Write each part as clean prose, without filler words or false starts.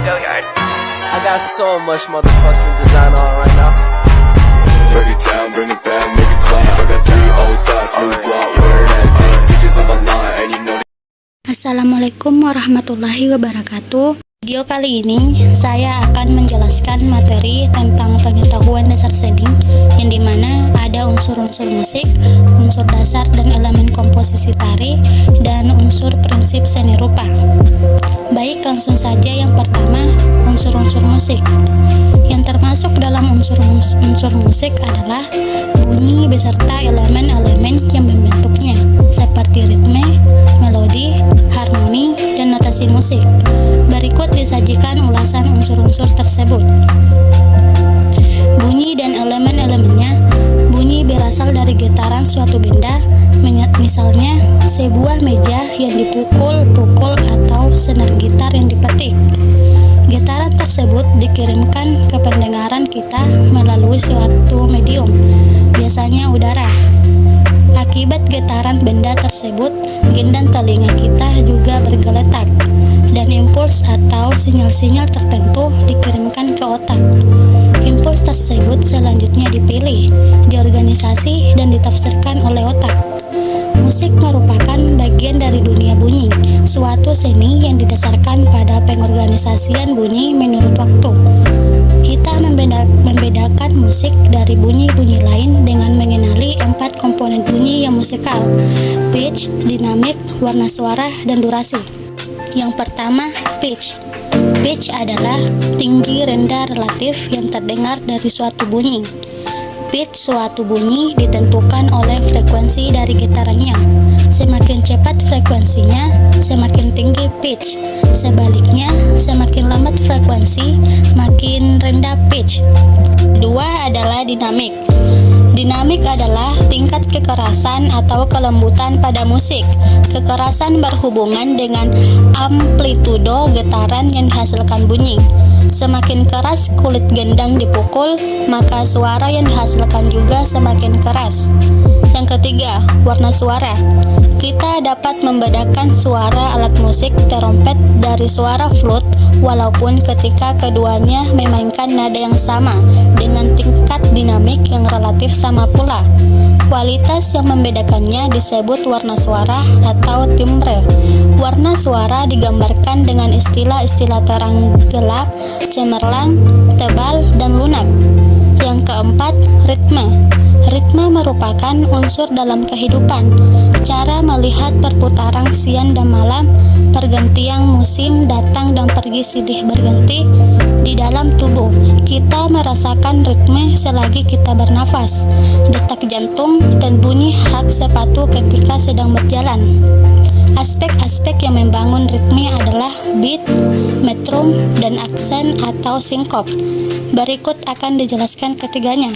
I got so much motherfucking design on right now. Break it down, bring it back, make it clap. I got 3 old thoughts, new guap, wear that thing. Bitches on my line, and you know. Assalamualaikum warahmatullahi wabarakatuh. Video kali ini saya akan menjelaskan materi tentang pengetahuan dasar seni, yang dimana ada unsur-unsur musik, unsur dasar dan elemen komposisi tari, dan unsur prinsip seni rupa. Baik, langsung saja. Yang pertama, unsur-unsur musik. Yang termasuk dalam unsur musik adalah bunyi beserta elemen-elemen yang membentuknya, seperti ritme, melodi, harmoni, dan notasi musik. Berikut disajikan ulasan unsur-unsur tersebut. Bunyi dan elemen-elemennya. Bunyi berasal dari getaran suatu benda, misalnya sebuah meja yang dipukul-pukul atau senar gitar yang dipetik. Getaran tersebut dikirimkan ke pendengaran kita melalui suatu medium, biasanya udara. Akibat getaran benda tersebut, gendang telinga kita juga bergeletak, dan impuls atau sinyal-sinyal tertentu dikirimkan ke otak. Impuls tersebut selanjutnya dipilih, diorganisasi, dan ditafsirkan oleh otak. Musik merupakan bagian dari dunia bunyi, suatu seni yang didasarkan pada pengorganisasian bunyi menurut waktu. Kita membedakan musik dari bunyi-bunyi lain dengan mengenali 4 komponen bunyi yang musikal: pitch, dinamik, warna suara, dan durasi. Yang pertama, pitch. Pitch adalah tinggi rendah relatif yang terdengar dari suatu bunyi. Pitch suatu bunyi ditentukan oleh frekuensi dari getarannya. Semakin cepat frekuensinya, semakin tinggi pitch. Sebaliknya, semakin lambat frekuensi, makin rendah pitch. Kedua adalah dinamik. Dinamik adalah tingkat kekerasan atau kelembutan pada musik. Kekerasan berhubungan dengan amplitudo getaran yang dihasilkan bunyi. Semakin keras kulit gendang dipukul, maka suara yang dihasilkan juga semakin keras. Yang ketiga, warna suara. Kita dapat membedakan suara alat musik terompet dari suara flute, walaupun ketika keduanya memainkan nada yang sama, dengan tingkat dinamik yang relatif sama pula. Kualitas yang membedakannya disebut warna suara atau timbre. Warna suara digambarkan dengan istilah-istilah terang gelap, cemerlang, tebal, dan lunak. Yang keempat, ritme. Ritme merupakan unsur dalam kehidupan. Cara melihat perputaran siang dan malam, pergantian musim datang dan pergi silih berganti di dalam tubuh. Kita merasakan ritme selagi kita bernafas, detak jantung, dan bunyi hak sepatu ketika sedang berjalan. Aspek-aspek yang membangun ritme adalah beat, metrum, dan aksen atau sinkop. Berikut akan dijelaskan ketiganya,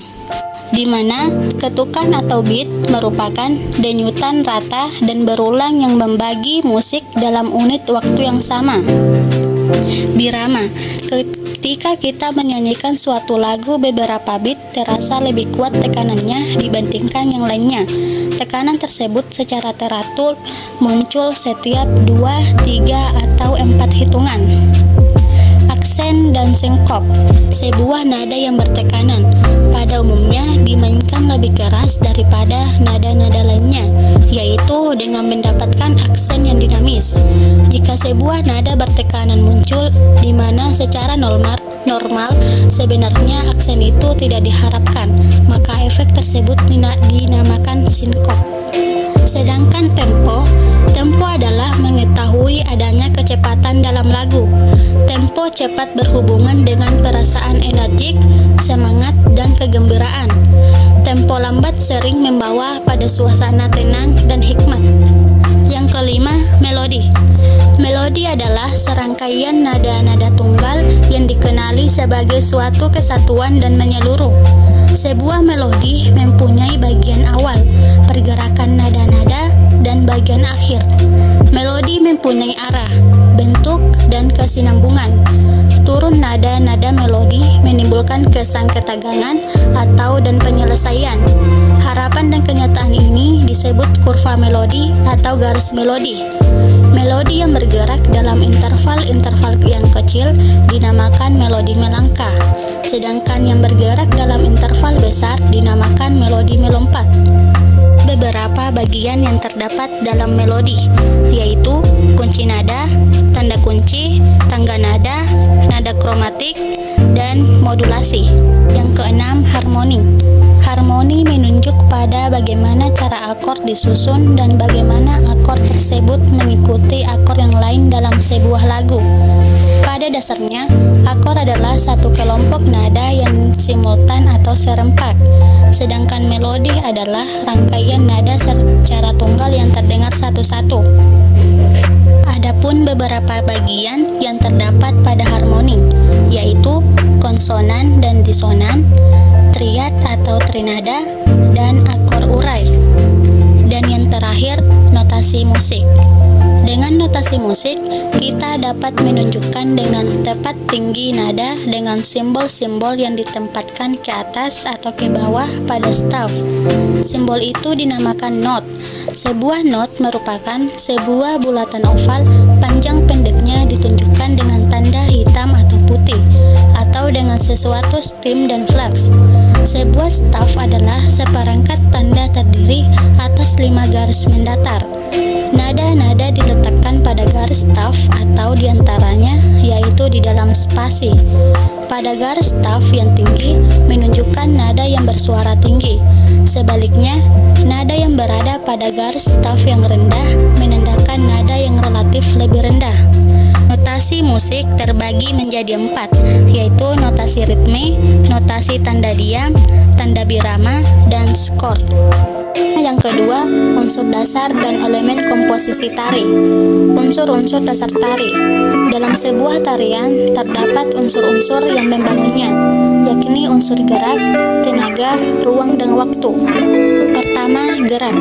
di mana ketukan atau beat merupakan denyutan rata dan berulang yang membagi musik dalam unit waktu yang sama. Birama, ketika kita menyanyikan suatu lagu, beberapa beat terasa lebih kuat tekanannya dibandingkan yang lainnya. Tekanan tersebut secara teratur muncul setiap 2, 3, atau 4 hitungan. Aksen dan sinkop, sebuah nada yang bertekanan, pada umumnya dimainkan lebih keras daripada nada-nada lainnya, yaitu dengan mendapatkan aksen yang dinamis. Jika sebuah nada bertekanan muncul di mana secara normal sebenarnya aksen itu tidak diharapkan, maka efek tersebut dinamakan sinkop. Sedangkan tempo adalah mengetahui adanya kecepatan dalam lagu. Tempo cepat berhubungan dengan perasaan energik, semangat, dan kegembiraan. Tempo lambat sering membawa pada suasana tenang dan hikmat. Yang kelima, melodi. Melodi adalah serangkaian nada-nada tunggal yang dikenali sebagai suatu kesatuan dan menyeluruh. Sebuah melodi mempunyai bagian awal, pergerakan nada-nada, dan bagian akhir. Melodi mempunyai arah, bentuk, dan kesinambungan. Turun nada-nada melodi menimbulkan kesan ketegangan dan penyelesaian. Harapan dan kenyataan ini disebut kurva melodi atau garis melodi. Melodi yang bergerak dalam interval-interval yang kecil dinamakan melodi melangkah, sedangkan yang bergerak dalam interval besar dinamakan melodi melompat. Beberapa bagian yang terdapat dalam melodi, yaitu kunci nada, tanda kunci, tangga nada, nada kromatik, dan modulasi. Yang keenam, harmoni. Harmoni menunjuk pada bagaimana cara akor disusun dan bagaimana akor tersebut mengikuti akor yang lain dalam sebuah lagu. Pada dasarnya, akor adalah satu kelompok nada yang simultan atau serempak, sedangkan melodi adalah rangkaian nada secara tunggal yang terdengar satu-satu. Adapun beberapa bagian yang terdapat pada harmoni, yaitu konsonan dan disonan, triad atau trinada, dan akor urai. Dan yang terakhir, notasi musik. Dengan notasi musik, kita dapat menunjukkan dengan tepat tinggi nada dengan simbol-simbol yang ditempatkan ke atas atau ke bawah pada staf. Simbol itu dinamakan not. Sebuah not merupakan sebuah bulatan oval, panjang pendeknya ditunjukkan dengan tanda hitam atau putih, atau dengan sesuatu stem dan flux. Sebuah staf adalah seperangkat tanda terdiri atas 5 garis mendatar. Nada-nada diletakkan pada garis staf atau diantaranya, yaitu di dalam spasi. Pada garis staf yang tinggi menunjukkan nada yang bersuara tinggi. Sebaliknya, nada yang berada pada garis staf yang rendah menandakan nada yang relatif lebih rendah. Notasi musik terbagi menjadi 4, yaitu notasi ritme, notasi tanda diam, tanda birama, dan skor. Yang kedua, unsur dasar dan elemen komposisi tari. Unsur-unsur dasar tari. Dalam sebuah tarian terdapat unsur-unsur yang membangunnya, yakni unsur gerak, tenaga, ruang, dan waktu. Pertama, gerak.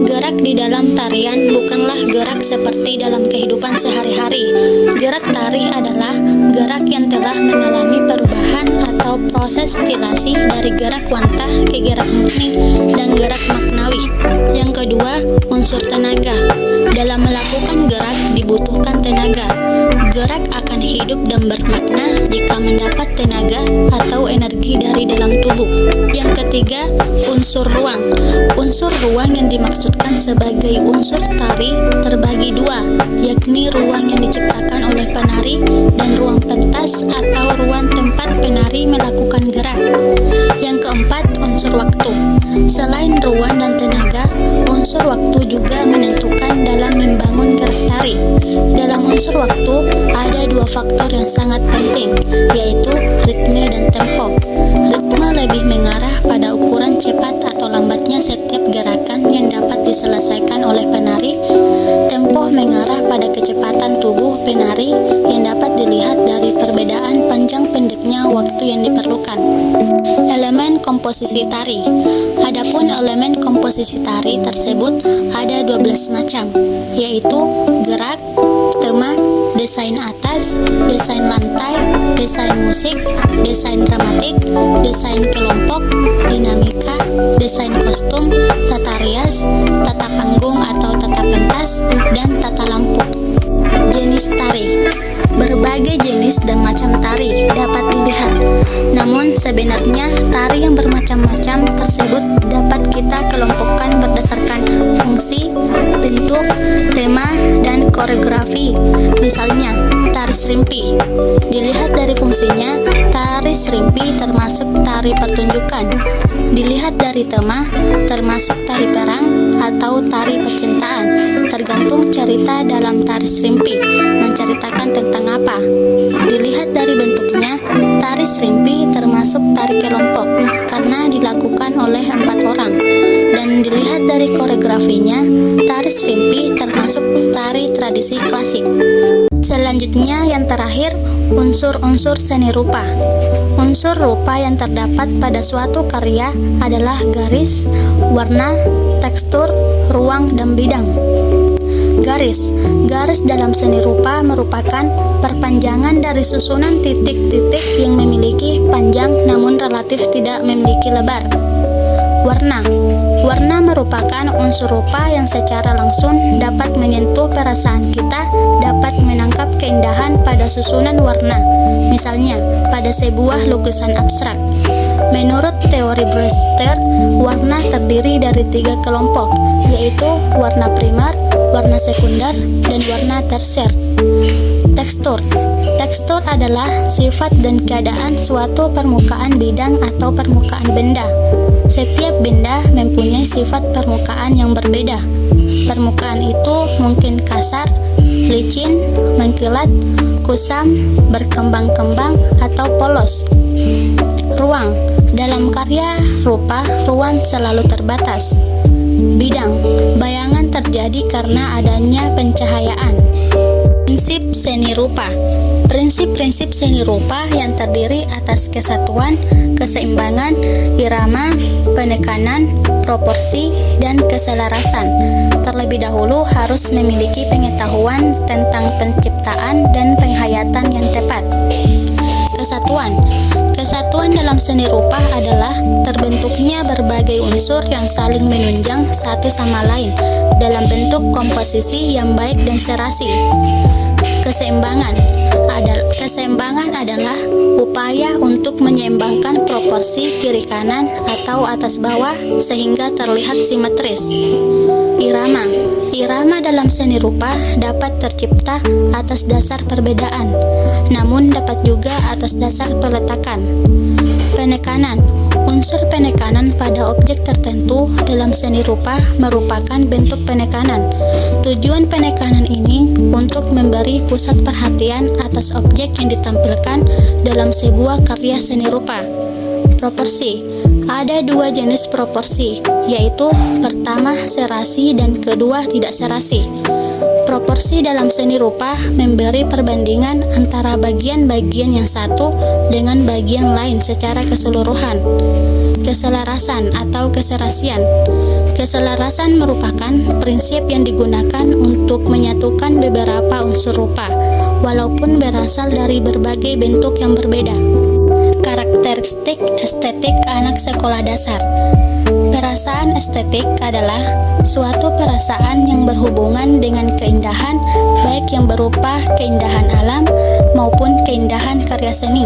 Gerak di dalam tarian bukanlah gerak seperti dalam kehidupan sehari-hari. Gerak tari adalah gerak yang telah mengalami perubahan atau proses stilasi dari gerak wantah ke gerak murni dan gerak maknawi. Yang kedua, unsur tenaga. Dalam melakukan gerak dibutuhkan tenaga. Gerak akan hidup dan bermakna jika mendapat tenaga atau energi dari dalam tubuh. Yang ketiga, unsur ruang. Unsur ruang yang dimaksudkan sebagai unsur tari terbagi 2, yakni ruang yang diciptakan oleh penari dan ruang pentas atau ruang tempat penari melakukan gerak. Yang keempat, unsur waktu. Selain ruang dan tenaga, unsur waktu juga menentukan dalam membangun gerak tari. Dalam unsur waktu ada 2 faktor yang sangat penting, yaitu ritme dan tempo. Ritme lebih mengarah pada ukuran cepat atau lambatnya setiap gerakan yang dapat diselesaikan oleh penari. Tempo mengarah pada kecepatan tubuh penari yang dapat dilihat dari perbedaan panjang pendeknya waktu yang diperlukan. Elemen komposisi tari. Adapun elemen komposisi tari tersebut ada 12 macam, yaitu gerak, tema, desain atas, desain lantai, desain musik, desain dramatik, desain kelompok, dinamika, desain kostum, tata rias, tata panggung atau tata pentas, dan tata lampu. Jenis tari. Berbagai jenis dan macam tari dapat dilihat. Namun sebenarnya tari yang bermacam-macam tersebut dapat kita kelompokkan berdasarkan fungsi, bentuk, tema, dan koreografi. Misalnya, tari serimpi. Dilihat dari fungsinya, tari serimpi termasuk tari pertunjukan. Dilihat dari tema, termasuk tari perang atau tari percintaan. Tergantung cerita dalam tari serimpi menceritakan tentang apa. Dilihat dari bentuknya, tari serimpi termasuk tari kelompok karena dilakukan oleh 4 orang. Dan dilihat dari koreografinya, tari serimpi termasuk tari tradisi klasik. Selanjutnya yang terakhir, unsur-unsur seni rupa. Unsur rupa yang terdapat pada suatu karya adalah garis, warna, tekstur, ruang, dan bidang. Garis. Garis dalam seni rupa merupakan perpanjangan dari susunan titik-titik yang memiliki panjang namun relatif tidak memiliki lebar. Warna. Warna merupakan unsur rupa yang secara langsung dapat menyentuh perasaan kita, dapat menangkap keindahan pada susunan warna, misalnya pada sebuah lukisan abstrak. Menurut teori Brewster, warna terdiri dari 3 kelompok, yaitu warna primer, warna sekunder, dan warna tersier. Tekstur. Tekstur adalah sifat dan keadaan suatu permukaan bidang atau permukaan benda. Setiap benda mempunyai sifat permukaan yang berbeda. Permukaan itu mungkin kasar, licin, mengkilat, kusam, berkembang-kembang, atau polos. Ruang. Dalam karya rupa, ruang selalu terbatas. Bidang. Bayangan terjadi karena adanya pencahayaan. Prinsip seni rupa. Prinsip-prinsip seni rupa yang terdiri atas kesatuan, keseimbangan, irama, penekanan, proporsi, dan keselarasan. Terlebih dahulu harus memiliki pengetahuan tentang penciptaan dan penghayatan yang tepat. Kesatuan. Kesatuan dalam seni rupa adalah terbentuknya berbagai unsur yang saling menunjang satu sama lain dalam bentuk komposisi yang baik dan serasi. Keseimbangan adalah upaya untuk menyeimbangkan proporsi kiri kanan atau atas bawah sehingga terlihat simetris. Irama dalam seni rupa dapat tercipta atas dasar perbedaan, namun dapat juga atas dasar peletakan. Penekanan. Unsur penekanan pada objek tertentu dalam seni rupa merupakan bentuk penekanan. Tujuan penekanan ini untuk memberi pusat perhatian atas objek yang ditampilkan dalam sebuah karya seni rupa. Proporsi. Ada 2 jenis proporsi, yaitu pertama serasi dan kedua tidak serasi. Proporsi dalam seni rupa memberi perbandingan antara bagian-bagian yang satu dengan bagian lain secara keseluruhan. Keselarasan atau keserasian. Keselarasan merupakan prinsip yang digunakan untuk menyatukan beberapa unsur rupa, walaupun berasal dari berbagai bentuk yang berbeda. Karakteristik estetik anak sekolah dasar. Perasaan estetik adalah suatu perasaan yang berhubungan dengan keindahan, baik yang berupa keindahan alam maupun keindahan karya seni.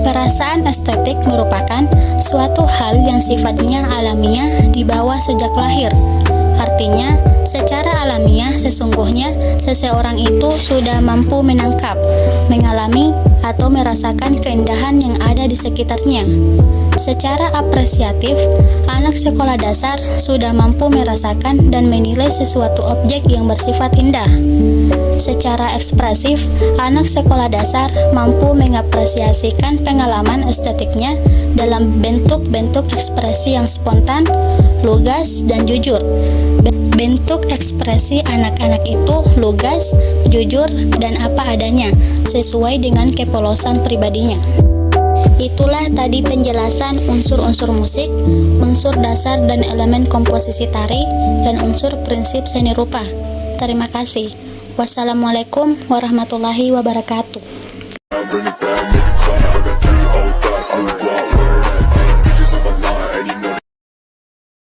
Perasaan estetik merupakan suatu hal yang sifatnya alamiah dibawa sejak lahir. Artinya, secara alamiah sesungguhnya seseorang itu sudah mampu menangkap, mengalami, atau merasakan keindahan yang ada di sekitarnya. Secara apresiatif, anak sekolah dasar sudah mampu merasakan dan menilai sesuatu objek yang bersifat indah. Secara ekspresif, anak sekolah dasar mampu mengapresiasikan pengalaman estetiknya dalam bentuk-bentuk ekspresi yang spontan, lugas, dan jujur. Bentuk ekspresi anak-anak itu lugas, jujur, dan apa adanya, sesuai dengan kepolosan pribadinya. Itulah tadi penjelasan unsur-unsur musik, unsur dasar dan elemen komposisi tari, dan unsur prinsip seni rupa. Terima kasih. Wassalamualaikum warahmatullahi wabarakatuh.